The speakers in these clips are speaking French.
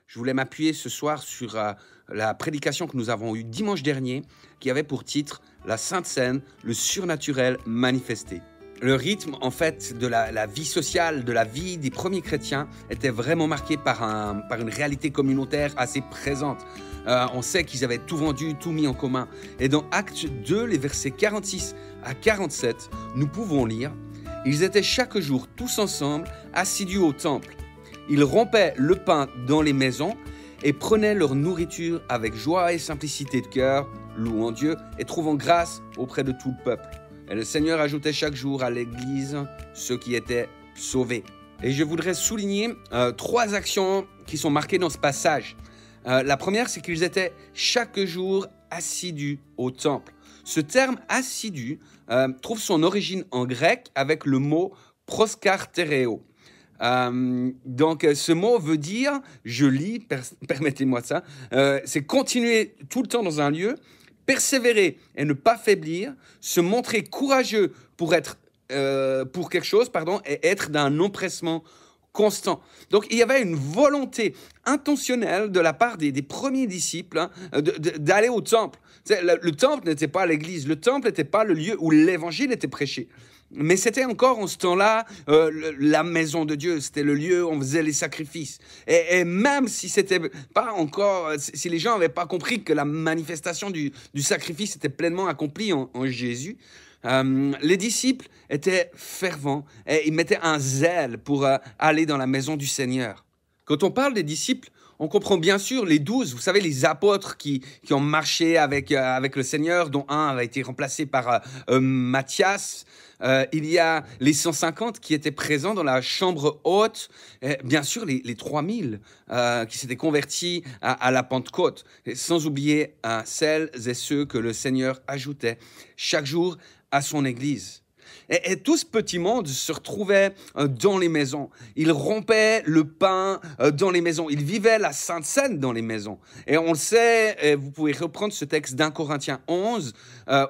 Je voulais m'appuyer ce soir sur la prédication que nous avons eue dimanche dernier, qui avait pour titre « La Sainte Seine, le surnaturel manifesté ». Le rythme, en fait, de la vie sociale, de la vie des premiers chrétiens était vraiment marqué par une réalité communautaire assez présente. On sait qu'ils avaient tout vendu, tout mis en commun. Et dans Actes 2, les versets 46 à 47, nous pouvons lire « Ils étaient chaque jour tous ensemble, assidus au temple. Ils rompaient le pain dans les maisons et prenaient leur nourriture avec joie et simplicité de cœur, louant Dieu et trouvant grâce auprès de tout le peuple. Et le Seigneur ajoutait chaque jour à l'Église ceux qui étaient sauvés. » Et je voudrais souligner trois actions qui sont marquées dans ce passage. La première, c'est qu'ils étaient chaque jour assidus au temple. Ce terme « assidu » trouve son origine en grec avec le mot « proskartereo ». Donc ce mot veut dire, je lis, permettez-moi ça, c'est continuer tout le temps dans un lieu, persévérer et ne pas faiblir, se montrer courageux pour quelque chose, et être d'un empressement constant. Donc il y avait une volonté intentionnelle de la part des premiers disciples d'aller au temple. Le temple n'était pas l'église, le temple n'était pas le lieu où l'évangile était prêché. Mais c'était encore en ce temps-là la maison de Dieu, c'était le lieu où on faisait les sacrifices. Et même si c'était pas encore, si les gens n'avaient pas compris que la manifestation du sacrifice était pleinement accomplie en Jésus, les disciples étaient fervents et ils mettaient un zèle pour aller dans la maison du Seigneur. Quand on parle des disciples, on comprend bien sûr les 12, vous savez, les apôtres qui ont marché avec le Seigneur, dont un avait été remplacé par Matthias. Il y a les 150 qui étaient présents dans la chambre haute, et bien sûr les 3000 qui s'étaient convertis à la Pentecôte, et sans oublier celles et ceux que le Seigneur ajoutait chaque jour à son Église. Et tout ce petit monde se retrouvait dans les maisons. Ils rompaient le pain dans les maisons. Ils vivaient la Sainte Seine dans les maisons. Et on le sait, et vous pouvez reprendre ce texte d'1 Corinthiens 11,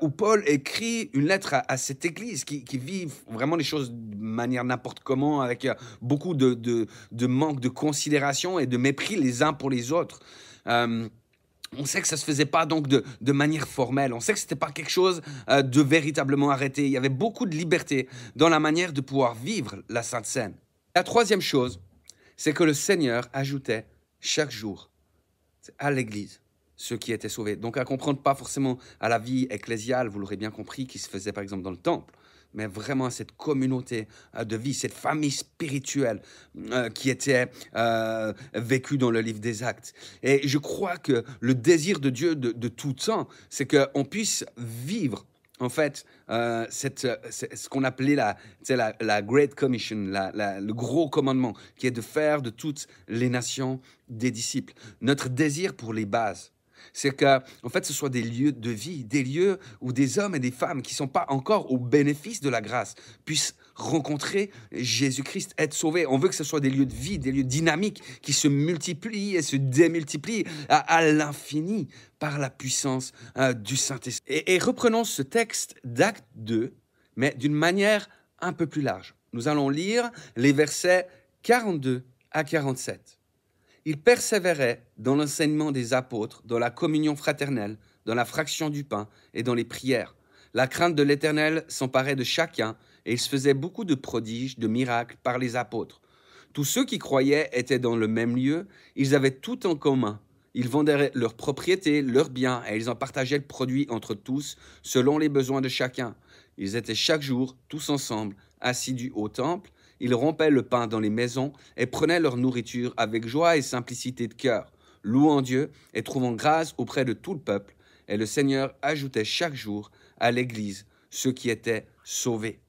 où Paul écrit une lettre à cette église qui vit vraiment les choses de manière n'importe comment, avec beaucoup de manque de considération et de mépris les uns pour les autres. On sait que ça ne se faisait pas donc de manière formelle. On sait que ce n'était pas quelque chose de véritablement arrêté. Il y avait beaucoup de liberté dans la manière de pouvoir vivre la Sainte Seine. La troisième chose, c'est que le Seigneur ajoutait chaque jour à l'Église ceux qui étaient sauvés. Donc à comprendre pas forcément à la vie ecclésiale, vous l'aurez bien compris, qui se faisait par exemple dans le temple, mais vraiment à cette communauté de vie, cette famille spirituelle qui était vécue dans le livre des Actes. Et je crois que le désir de Dieu de tout temps, c'est qu'on puisse vivre, en fait, ce qu'on appelait la Great Commission, le gros commandement, qui est de faire de toutes les nations des disciples. Notre désir pour les bases, c'est que, en fait, ce soit des lieux de vie, des lieux où des hommes et des femmes qui ne sont pas encore au bénéfice de la grâce puissent rencontrer Jésus-Christ, être sauvés. On veut que ce soit des lieux de vie, des lieux dynamiques qui se multiplient et se démultiplient à l'infini par la puissance du Saint-Esprit. Et reprenons ce texte d'Acte 2, mais d'une manière un peu plus large. Nous allons lire les versets 42 à 47. Il persévérait dans l'enseignement des apôtres, dans la communion fraternelle, dans la fraction du pain et dans les prières. La crainte de l'Éternel s'emparait de chacun et il se faisait beaucoup de prodiges, de miracles par les apôtres. Tous ceux qui croyaient étaient dans le même lieu, ils avaient tout en commun. Ils vendaient leurs propriétés, leurs biens et ils en partageaient le produit entre tous selon les besoins de chacun. Ils étaient chaque jour tous ensemble, assidus au temple. Ils rompaient le pain dans les maisons et prenaient leur nourriture avec joie et simplicité de cœur, louant Dieu et trouvant grâce auprès de tout le peuple. Et le Seigneur ajoutait chaque jour à l'Église ceux qui étaient sauvés.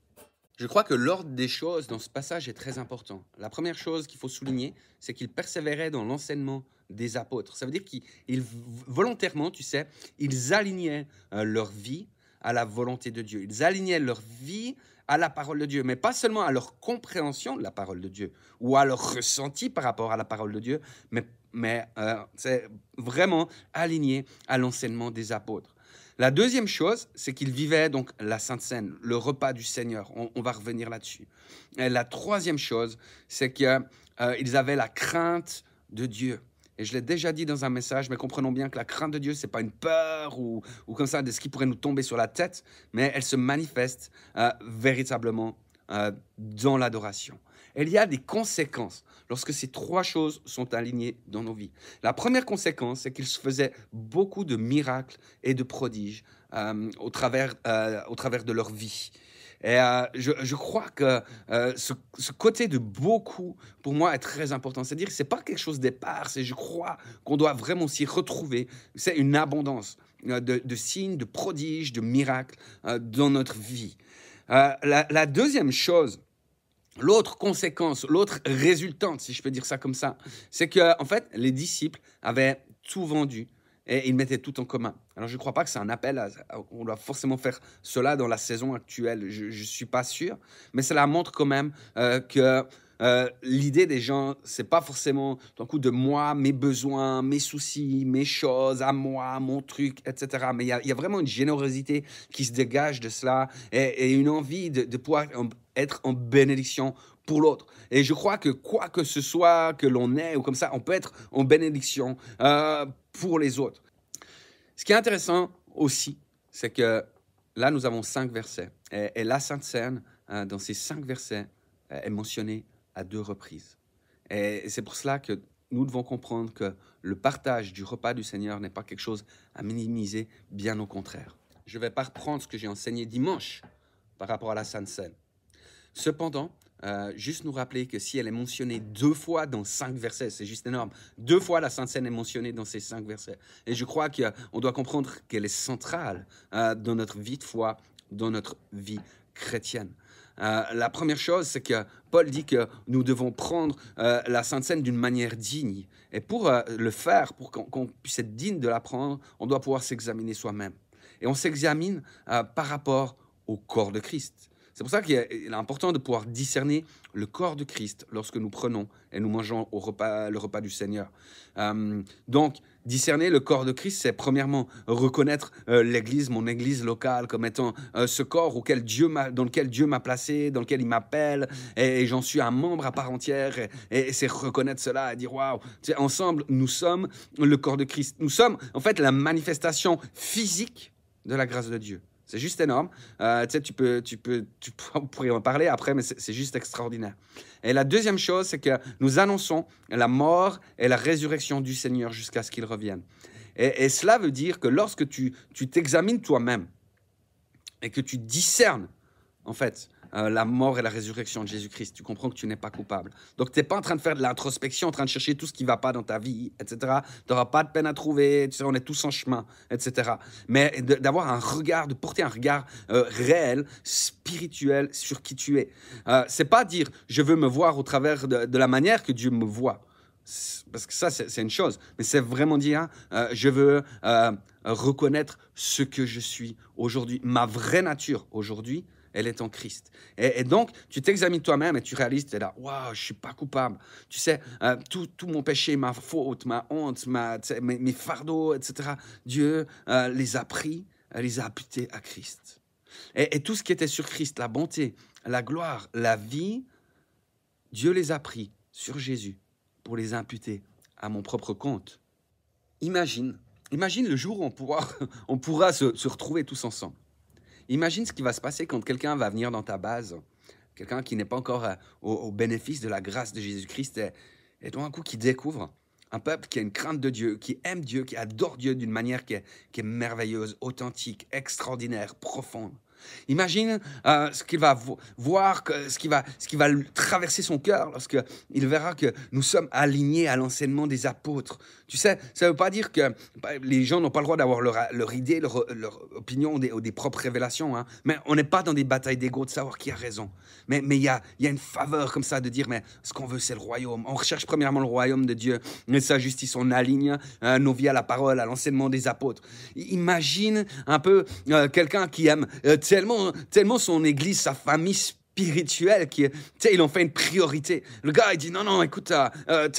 Je crois que l'ordre des choses dans ce passage est très important. La première chose qu'il faut souligner, c'est qu'ils persévéraient dans l'enseignement des apôtres. Ça veut dire qu'ils volontairement, ils alignaient leur vie à la volonté de Dieu. Ils alignaient leur vie à la parole de Dieu, mais pas seulement à leur compréhension de la parole de Dieu ou à leur ressenti par rapport à la parole de Dieu, mais c'est vraiment aligné à l'enseignement des apôtres. La deuxième chose, c'est qu'ils vivaient donc la Sainte Seine, le repas du Seigneur. On va revenir là-dessus. Et la troisième chose, c'est qu'ils avaient la crainte de Dieu. Et je l'ai déjà dit dans un message, mais comprenons bien que la crainte de Dieu, ce n'est pas une peur ou comme ça de ce qui pourrait nous tomber sur la tête, mais elle se manifeste véritablement dans l'adoration. Et il y a des conséquences lorsque ces trois choses sont alignées dans nos vies. La première conséquence, c'est qu'il se faisait beaucoup de miracles et de prodiges au travers de leur vie. Et je crois que ce côté de beaucoup, pour moi, est très important. C'est-à-dire que ce n'est pas quelque chose d'épars, je crois qu'on doit vraiment s'y retrouver. C'est une abondance de signes, de prodiges, de miracles dans notre vie. La deuxième chose, l'autre conséquence, l'autre résultante, si je peux dire ça comme ça, c'est que en fait, les disciples avaient tout vendu et ils mettaient tout en commun. Alors, je ne crois pas que c'est un appel, on doit forcément faire cela dans la saison actuelle, je ne suis pas sûr, mais cela montre quand même que l'idée des gens, ce n'est pas forcément d'un coup de moi, mes besoins, mes soucis, mes choses, à moi, mon truc, etc. Mais il y a vraiment une générosité qui se dégage de cela et une envie de pouvoir être en bénédiction pour l'autre. Et je crois que quoi que ce soit que l'on ait ou comme ça, on peut être en bénédiction pour les autres. Ce qui est intéressant aussi, c'est que là, nous avons 5 versets. Et la Sainte Seine, dans ces 5 versets, est mentionnée à 2 reprises. Et c'est pour cela que nous devons comprendre que le partage du repas du Seigneur n'est pas quelque chose à minimiser, bien au contraire. Je ne vais pas reprendre ce que j'ai enseigné dimanche par rapport à la Sainte Seine. Cependant, juste nous rappeler que si elle est mentionnée 2 fois dans 5 versets, c'est juste énorme. 2 fois la Sainte Seine est mentionnée dans ces 5 versets. Et je crois qu'on doit comprendre qu'elle est centrale dans notre vie de foi, dans notre vie chrétienne. La première chose, c'est que Paul dit que nous devons prendre la Sainte Seine d'une manière digne. Et pour le faire, pour qu'on puisse être digne de la prendre, on doit pouvoir s'examiner soi-même. Et on s'examine par rapport au corps de Christ. C'est pour ça qu'il est important de pouvoir discerner le corps de Christ lorsque nous prenons et nous mangeons le repas du Seigneur. Donc, discerner le corps de Christ, c'est premièrement reconnaître l'Église, mon Église locale, comme étant ce corps dans lequel Dieu m'a placé, dans lequel il m'appelle, et j'en suis un membre à part entière, et c'est reconnaître cela et dire, waouh, ensemble, nous sommes le corps de Christ. Nous sommes, en fait, la manifestation physique de la grâce de Dieu. C'est juste énorme. On pourrait en parler après, mais c'est juste extraordinaire. Et la deuxième chose, c'est que nous annonçons la mort et la résurrection du Seigneur jusqu'à ce qu'il revienne. Et cela veut dire que lorsque tu t'examines toi-même et que tu discernes, en fait, la mort et la résurrection de Jésus-Christ, tu comprends que tu n'es pas coupable. Donc, tu n'es pas en train de faire de l'introspection, en train de chercher tout ce qui ne va pas dans ta vie, etc. Tu n'auras pas de peine à trouver, tu sais, on est tous en chemin, etc. Mais d'avoir un regard, de porter un regard réel, spirituel sur qui tu es. Ce n'est pas dire « je veux me voir au travers de la manière que Dieu me voit ». Parce que ça, c'est une chose. Mais c'est vraiment dire je veux reconnaître ce que je suis aujourd'hui. Ma vraie nature aujourd'hui, elle est en Christ. Et donc, tu t'examines toi-même et tu réalises, tu es là, waouh, je ne suis pas coupable. Tu sais, tout mon péché, ma faute, ma honte, mes fardeaux, etc., Dieu les a pris, les a imputés à Christ. Et tout ce qui était sur Christ, la bonté, la gloire, la vie, Dieu les a pris sur Jésus pour les imputer à mon propre compte. Imagine le jour où on pourra se retrouver tous ensemble. Imagine ce qui va se passer quand quelqu'un va venir dans ta base, quelqu'un qui n'est pas encore au bénéfice de la grâce de Jésus-Christ, et tout d'un coup qui découvre un peuple qui a une crainte de Dieu, qui aime Dieu, qui adore Dieu d'une manière qui est merveilleuse, authentique, extraordinaire, profonde. Imagine ce qu'il va voir, ce qui va traverser son cœur lorsqu'il verra que nous sommes alignés à l'enseignement des apôtres. Tu sais, ça ne veut pas dire que les gens n'ont pas le droit d'avoir leur idée, leur opinion ou des propres révélations, hein. Mais on n'est pas dans des batailles d'ego de savoir qui a raison. Mais il y a une faveur comme ça de dire, mais ce qu'on veut, c'est le royaume. On recherche premièrement le royaume de Dieu et sa justice. On aligne nos vies à la parole, à l'enseignement des apôtres. Imagine un peu quelqu'un qui aime tellement son église, sa famille spirituel qui, tu sais, ils l'ont fait une priorité. Le gars, il dit, non, non, écoute,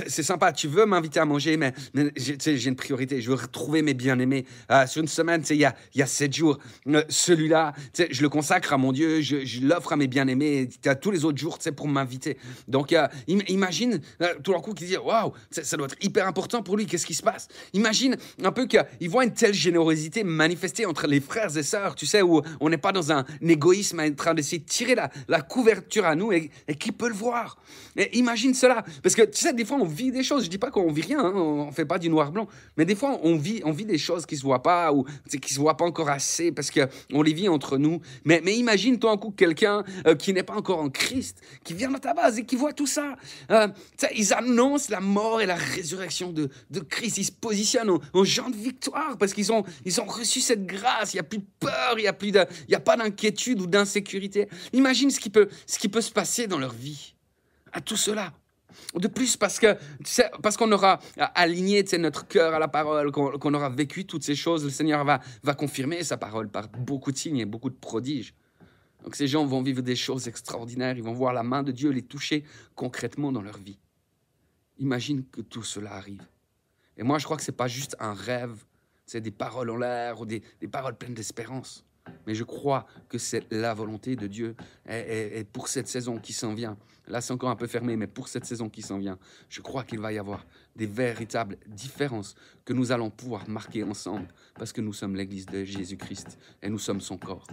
c'est sympa, tu veux m'inviter à manger, mais j'ai une priorité, je veux retrouver mes bien-aimés. Sur une semaine, tu sais, il y a 7 jours, celui-là, tu sais, je le consacre à mon Dieu, je l'offre à mes bien-aimés, tu as tous les autres jours, tu sais, pour m'inviter. Donc, imagine, tout d'un coup, qu'il dit, waouh, ça doit être hyper important pour lui, qu'est-ce qui se passe? Imagine un peu qu'il voit une telle générosité manifestée entre les frères et sœurs, tu sais, où on n'est pas dans un égoïsme en train d'essayer de tirer la couverture à nous et qui peut le voir. Et imagine cela, parce que tu sais, des fois on vit des choses, je dis pas qu'on vit rien, hein, on fait pas du noir-blanc, mais des fois on vit des choses qui se voient pas ou qui se voient pas encore assez parce qu'on les vit entre nous. Mais imagine toi un coup quelqu'un qui n'est pas encore en Christ, qui vient dans ta base et qui voit tout ça. Ils annoncent la mort et la résurrection de Christ, ils se positionnent en gens de victoire parce qu'ils ont reçu cette grâce, il n'y a plus de peur, il n'y a pas d'inquiétude ou d'insécurité. Imagine ce qui peut se passer dans leur vie. À tout cela. De plus, parce qu'on aura aligné notre cœur à la parole, qu'on aura vécu toutes ces choses, le Seigneur va confirmer sa parole par beaucoup de signes et beaucoup de prodiges. Donc ces gens vont vivre des choses extraordinaires, ils vont voir la main de Dieu les toucher concrètement dans leur vie. Imagine que tout cela arrive. Et moi, je crois que ce n'est pas juste un rêve, c'est des paroles en l'air ou des paroles pleines d'espérance. Mais je crois que c'est la volonté de Dieu. Et pour cette saison qui s'en vient, là c'est encore un peu fermé, mais pour cette saison qui s'en vient, je crois qu'il va y avoir des véritables différences que nous allons pouvoir marquer ensemble parce que nous sommes l'Église de Jésus-Christ et nous sommes son corps.